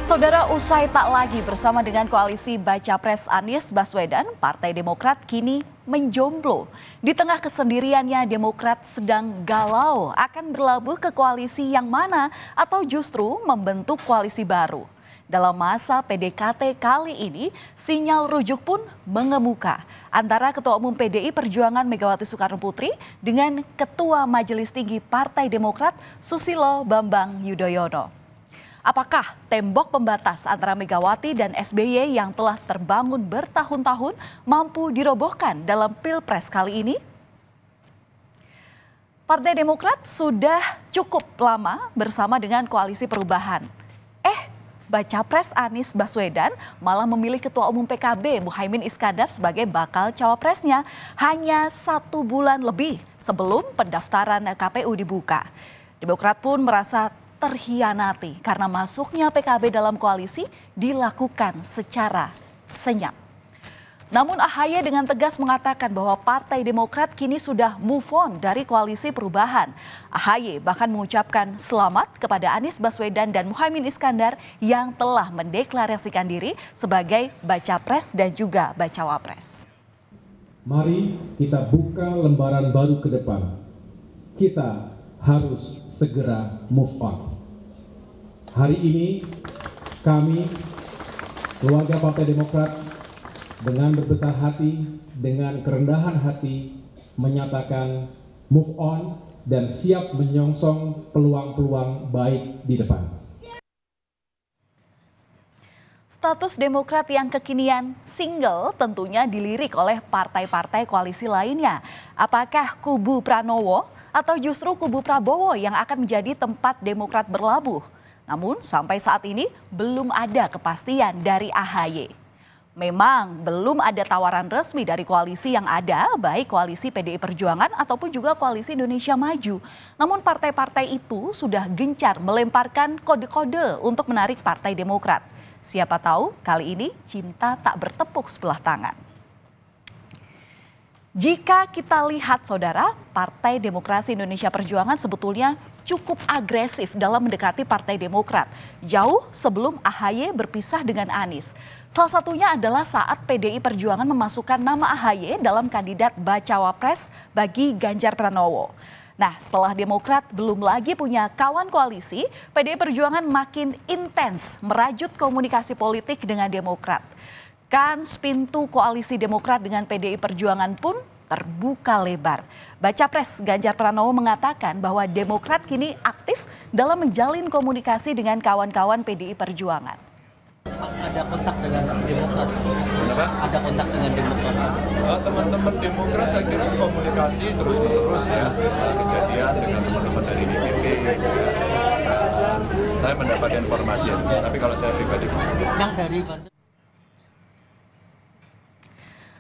Saudara, usai tak lagi bersama dengan koalisi Baca Pres Anies Baswedan, Partai Demokrat kini menjomblo. Di tengah kesendiriannya, Demokrat sedang galau akan berlabuh ke koalisi yang mana atau justru membentuk koalisi baru. Dalam masa PDKT kali ini, sinyal rujuk pun mengemuka antara Ketua Umum PDI Perjuangan Megawati Soekarno Putri dengan Ketua Majelis Tinggi Partai Demokrat Susilo Bambang Yudhoyono. Apakah tembok pembatas antara Megawati dan SBY yang telah terbangun bertahun-tahun mampu dirobohkan dalam Pilpres kali ini? Partai Demokrat sudah cukup lama bersama dengan Koalisi Perubahan. Baca Pres Anies Baswedan malah memilih Ketua Umum PKB Muhaimin Iskandar sebagai bakal cawapresnya hanya 1 bulan lebih sebelum pendaftaran KPU dibuka. Demokrat pun merasa terhianati karena masuknya PKB dalam koalisi dilakukan secara senyap. Namun AHY dengan tegas mengatakan bahwa Partai Demokrat kini sudah move on dari Koalisi Perubahan. AHY bahkan mengucapkan selamat kepada Anies Baswedan dan Muhaimin Iskandar yang telah mendeklarasikan diri sebagai Baca Pres dan juga Bacawa Pres. Mari kita buka lembaran baru ke depan. Kita harus segera move on. Hari ini kami, keluarga Partai Demokrat, dengan berbesar hati, dengan kerendahan hati, menyatakan move on dan siap menyongsong peluang-peluang baik di depan. Status Demokrat yang kekinian single tentunya dilirik oleh partai-partai koalisi lainnya. Apakah kubu Pranowo atau justru kubu Prabowo yang akan menjadi tempat Demokrat berlabuh? Namun sampai saat ini belum ada kepastian dari AHY. Memang belum ada tawaran resmi dari koalisi yang ada, baik koalisi PDI Perjuangan ataupun juga koalisi Indonesia Maju. Namun partai-partai itu sudah gencar melemparkan kode-kode untuk menarik Partai Demokrat. Siapa tahu kali ini cinta tak bertepuk sebelah tangan. Jika kita lihat saudara, Partai Demokrasi Indonesia Perjuangan sebetulnya cukup agresif dalam mendekati Partai Demokrat. Jauh sebelum AHY berpisah dengan Anies. Salah satunya adalah saat PDI Perjuangan memasukkan nama AHY dalam kandidat Bacawa Pres bagi Ganjar Pranowo. Nah, setelah Demokrat belum lagi punya kawan koalisi, PDI Perjuangan makin intens merajut komunikasi politik dengan Demokrat. Kans pintu koalisi Demokrat dengan PDI Perjuangan pun terbuka lebar. Baca Pres Ganjar Pranowo mengatakan bahwa Demokrat kini aktif dalam menjalin komunikasi dengan kawan-kawan PDI Perjuangan. Ada kontak dengan Demokrat? Ada kontak dengan Demokrat? Teman-teman Demokrat saya kira komunikasi terus-menerus ya setelah kejadian dengan teman-teman dari DPP. Saya mendapat informasi, tapi kalau saya pribadi yang dari Banten.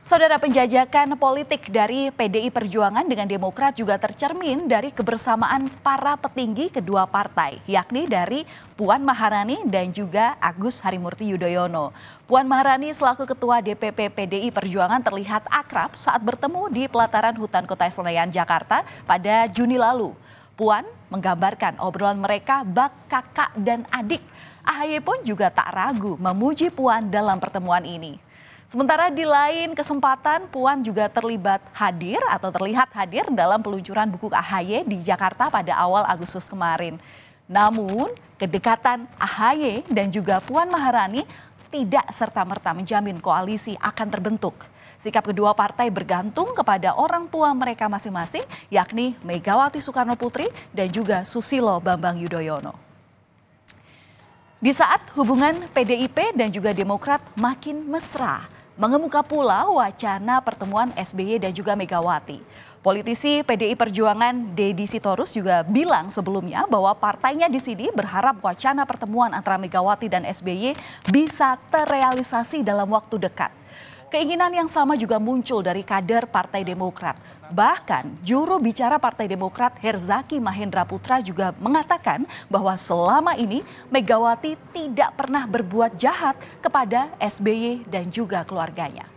Saudara, penjajakan politik dari PDI Perjuangan dengan Demokrat juga tercermin dari kebersamaan para petinggi kedua partai, yakni dari Puan Maharani dan juga Agus Harimurti Yudhoyono. Puan Maharani selaku Ketua DPP PDI Perjuangan terlihat akrab saat bertemu di pelataran Hutan Kota Senayan, Jakarta pada Juni lalu. Puan menggambarkan obrolan mereka bak kakak dan adik. AHY pun juga tak ragu memuji Puan dalam pertemuan ini. Sementara di lain kesempatan, Puan juga terlihat hadir dalam peluncuran buku AHY di Jakarta pada awal Agustus kemarin. Namun, kedekatan AHY dan juga Puan Maharani tidak serta-merta menjamin koalisi akan terbentuk. Sikap kedua partai bergantung kepada orang tua mereka masing-masing, yakni Megawati Soekarno Putri dan juga Susilo Bambang Yudhoyono. Di saat hubungan PDIP dan juga Demokrat makin mesra, mengemuka pula wacana pertemuan SBY dan juga Megawati. Politisi PDI Perjuangan Deddy Sitorus juga bilang sebelumnya bahwa partainya di sini berharap wacana pertemuan antara Megawati dan SBY bisa terrealisasi dalam waktu dekat. Keinginan yang sama juga muncul dari kader Partai Demokrat. Bahkan juru bicara Partai Demokrat Herzaki Mahendra Putra juga mengatakan bahwa selama ini Megawati tidak pernah berbuat jahat kepada SBY dan juga keluarganya.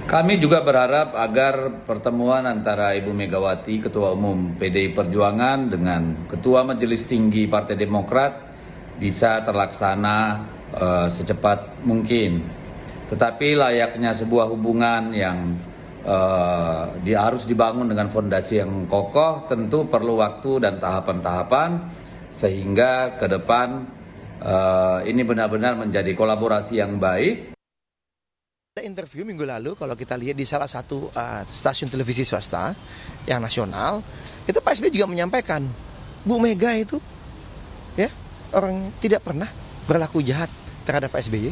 Kami juga berharap agar pertemuan antara Ibu Megawati, Ketua Umum PDI Perjuangan dengan Ketua Majelis Tinggi Partai Demokrat bisa terlaksana secepat mungkin. Tetapi layaknya sebuah hubungan yang harus dibangun dengan fondasi yang kokoh, tentu perlu waktu dan tahapan-tahapan sehingga ke depan ini benar-benar menjadi kolaborasi yang baik. Ada interview minggu lalu kalau kita lihat di salah satu stasiun televisi swasta yang nasional, itu Pak SBY juga menyampaikan, Bu Mega itu ya orangnya tidak pernah berlaku jahat terhadap Pak SBY,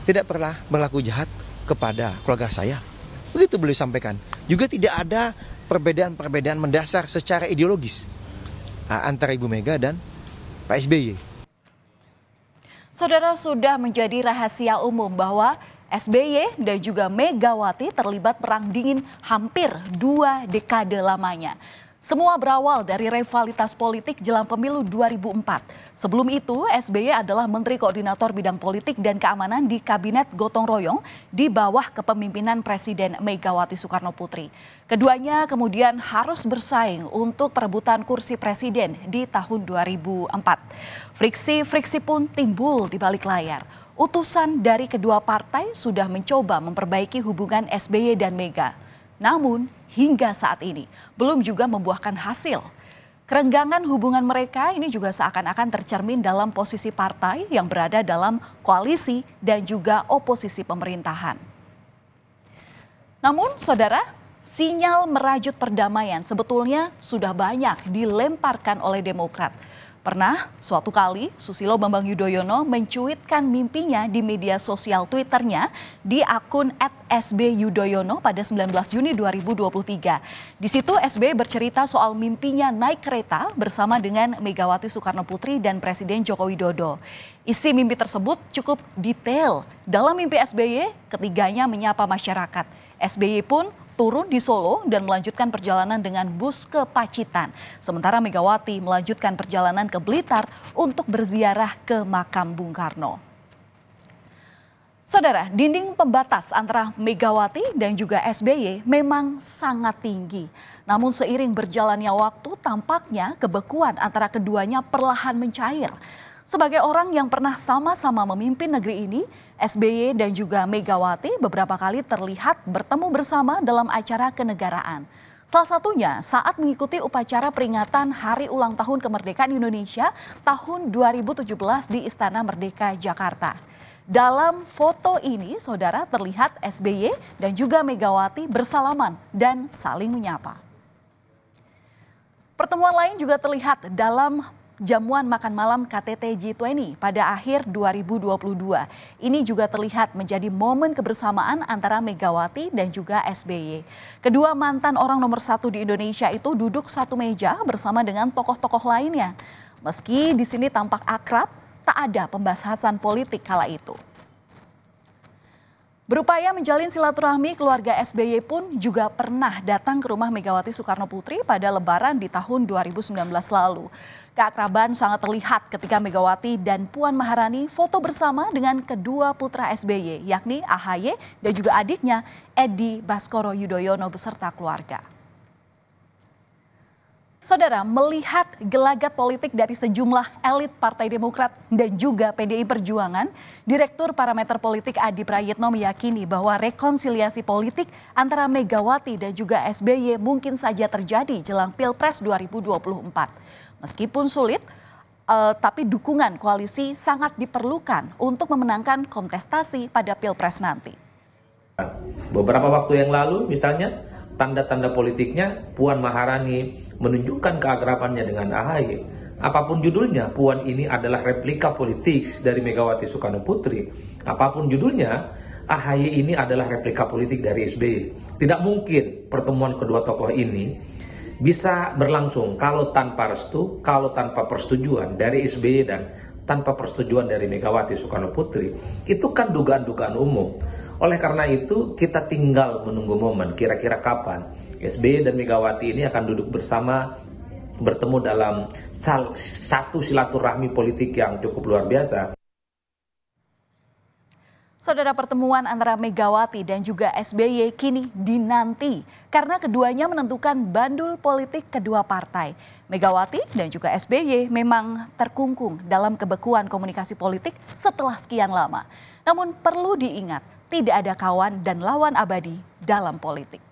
tidak pernah berlaku jahat kepada keluarga saya. Begitu beliau sampaikan. Juga tidak ada perbedaan-perbedaan mendasar secara ideologis antara Ibu Mega dan Pak SBY. Saudara, sudah menjadi rahasia umum bahwa SBY dan juga Megawati terlibat perang dingin hampir 2 dekade lamanya. Semua berawal dari rivalitas politik jelang pemilu 2004. Sebelum itu, SBY adalah Menteri Koordinator Bidang Politik dan Keamanan di Kabinet Gotong Royong di bawah kepemimpinan Presiden Megawati Soekarno Putri. Keduanya kemudian harus bersaing untuk perebutan kursi presiden di tahun 2004. Friksi-friksi pun timbul di balik layar. Utusan dari kedua partai sudah mencoba memperbaiki hubungan SBY dan Mega. Namun hingga saat ini belum juga membuahkan hasil. Kerenggangan hubungan mereka ini juga seakan-akan tercermin dalam posisi partai yang berada dalam koalisi dan juga oposisi pemerintahan. Namun saudara, sinyal merajut perdamaian sebetulnya sudah banyak dilemparkan oleh Demokrat. Pernah suatu kali Susilo Bambang Yudhoyono mencuitkan mimpinya di media sosial Twitternya di akun @sbyudhoyono pada 19 Juni 2023. Di situ SBY bercerita soal mimpinya naik kereta bersama dengan Megawati Soekarno Putri dan Presiden Joko Widodo. Isi mimpi tersebut cukup detail. Dalam mimpi SBY, ketiganya menyapa masyarakat. SBY pun turun di Solo dan melanjutkan perjalanan dengan bus ke Pacitan. Sementara Megawati melanjutkan perjalanan ke Blitar untuk berziarah ke makam Bung Karno. Saudara, dinding pembatas antara Megawati dan juga SBY memang sangat tinggi. Namun seiring berjalannya waktu, tampaknya kebekuan antara keduanya perlahan mencair. Sebagai orang yang pernah sama-sama memimpin negeri ini, SBY dan juga Megawati beberapa kali terlihat bertemu bersama dalam acara kenegaraan. Salah satunya saat mengikuti upacara peringatan Hari Ulang Tahun Kemerdekaan Indonesia tahun 2017 di Istana Merdeka, Jakarta. Dalam foto ini, saudara, terlihat SBY dan juga Megawati bersalaman dan saling menyapa. Pertemuan lain juga terlihat dalam jamuan makan malam KTT G20 pada akhir 2022. Ini juga terlihat menjadi momen kebersamaan antara Megawati dan juga SBY. Kedua mantan orang nomor 1 di Indonesia itu duduk satu meja bersama dengan tokoh-tokoh lainnya. Meski di sini tampak akrab, tak ada pembahasan politik kala itu. Berupaya menjalin silaturahmi, keluarga SBY pun juga pernah datang ke rumah Megawati Soekarno Putri pada Lebaran di tahun 2019 lalu. Keakraban sangat terlihat ketika Megawati dan Puan Maharani foto bersama dengan kedua putra SBY, yakni AHY dan juga adiknya Edi Baskoro Yudhoyono beserta keluarga. Saudara, melihat gelagat politik dari sejumlah elit Partai Demokrat dan juga PDI Perjuangan, Direktur Parameter Politik Adi Prayitno meyakini bahwa rekonsiliasi politik antara Megawati dan juga SBY mungkin saja terjadi jelang Pilpres 2024. Meskipun sulit, tapi dukungan koalisi sangat diperlukan untuk memenangkan kontestasi pada Pilpres nanti. Beberapa waktu yang lalu misalnya, tanda-tanda politiknya Puan Maharani menunjukkan keakrabannya dengan AHY. Apapun judulnya, Puan ini adalah replika politik dari Megawati Soekarno Putri. Apapun judulnya, AHY ini adalah replika politik dari SBY. Tidak mungkin pertemuan kedua tokoh ini bisa berlangsung kalau tanpa restu, kalau tanpa persetujuan dari SBY dan tanpa persetujuan dari Megawati Soekarno Putri. Itu kan dugaan-dugaan umum. Oleh karena itu, kita tinggal menunggu momen kira-kira kapan SBY dan Megawati ini akan duduk bersama, bertemu dalam satu silaturahmi politik yang cukup luar biasa. Saudara, pertemuan antara Megawati dan juga SBY kini dinanti karena keduanya menentukan bandul politik kedua partai. Megawati dan juga SBY memang terkungkung dalam kebekuan komunikasi politik setelah sekian lama. Namun perlu diingat, tidak ada kawan dan lawan abadi dalam politik.